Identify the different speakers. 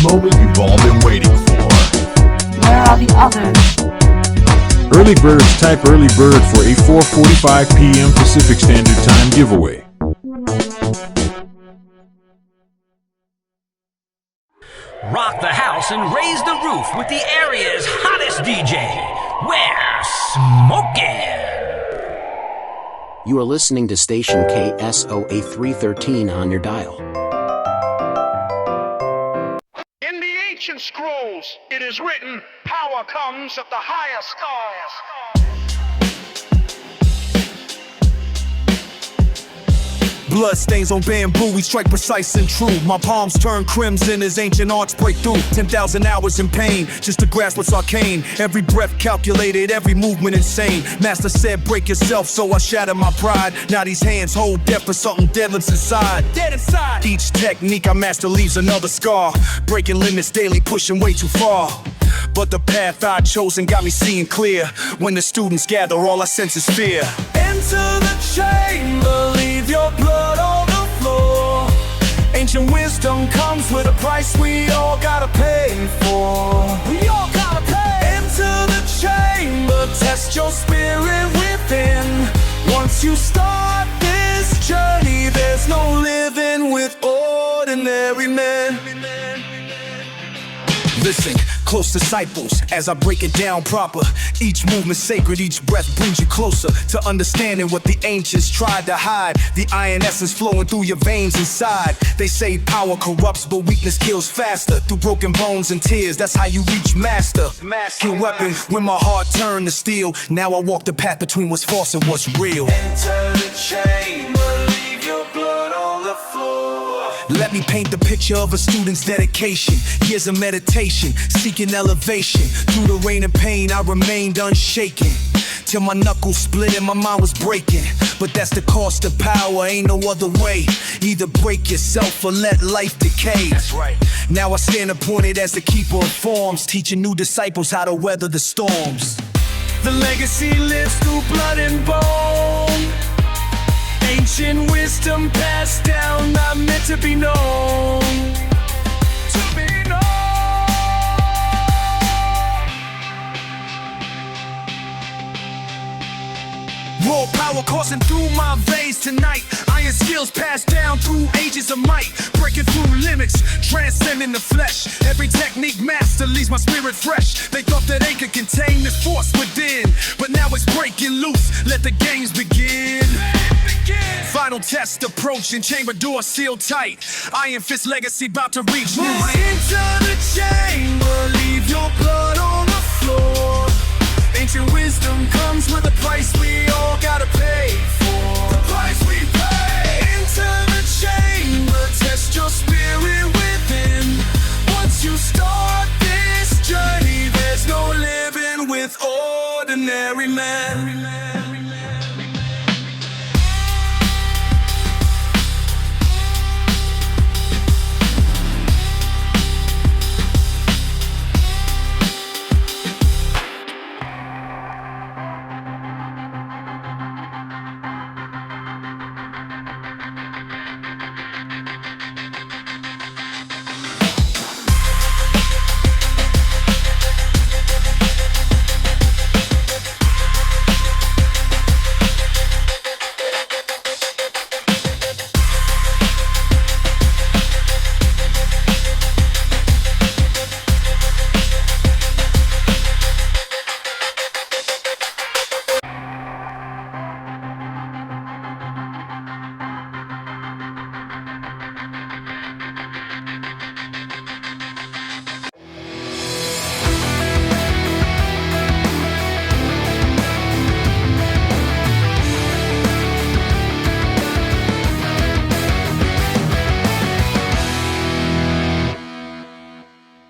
Speaker 1: moment you've all been waiting for.
Speaker 2: Where are the others?
Speaker 3: Early birds type early bird for a 4:45 p.m. Pacific Standard Time giveaway.
Speaker 4: Rock the house and raise the roof with the area's hottest DJ. We're smoking.
Speaker 5: You are listening to station KSOA 313 on your dial.
Speaker 6: In the ancient scrolls, it is written, power comes of the higher stars.
Speaker 7: Blood stains on bamboo, we strike precise and true. My palms turn crimson as ancient arts break through. 10,000 hours in pain, just to grasp what's arcane. Every breath calculated, every movement insane. Master said break yourself, so I shatter my pride. Now these hands hold death for something deadly's inside. Dead inside. Each technique I master leaves another scar. Breaking limits daily, pushing way too far. But the path I'd chosen got me seeing clear. When the students gather, all I sense is fear. Enter the chamber, leave your blood on the floor. Ancient wisdom comes with a price we all gotta pay for. We all gotta pay. Enter the chamber, test your spirit within. Once you start this journey, there's no living with ordinary men. Listen, close disciples, as I break it down proper. Each movement sacred, each breath brings you closer to understanding what the ancients tried to hide. The iron essence flowing through your veins inside. They say power corrupts, but weakness kills faster. Through broken bones and tears, that's how you reach master. Master weapon, when my heart turned to steel. Now I walk the path between what's false and what's real. Enter the chamber, leave your blood on the floor. Let me paint the picture of a student's dedication. Years of meditation, seeking elevation. Through the rain and pain, I remained unshaken. Till my knuckles split and my mind was breaking. But that's the cost of power, ain't no other way. Either break yourself or let life decay. That's right. Now I stand appointed as the keeper of forms, teaching new disciples how to weather the storms. The legacy lives through blood and bone. Ancient wisdom passed down, not meant to be known. To be known. Raw power coursing through my veins tonight. Iron skills passed down through ages of might. Breaking through limits, transcending the flesh. Every technique master leaves my spirit fresh. They thought that they could contain this force within, but now it's breaking loose, let the games begin. Final test approaching, chamber door sealed tight. Iron Fist legacy about to reach new heights. Enter the chamber, leave your blood on the floor. Ancient wisdom comes with a price we all gotta pay.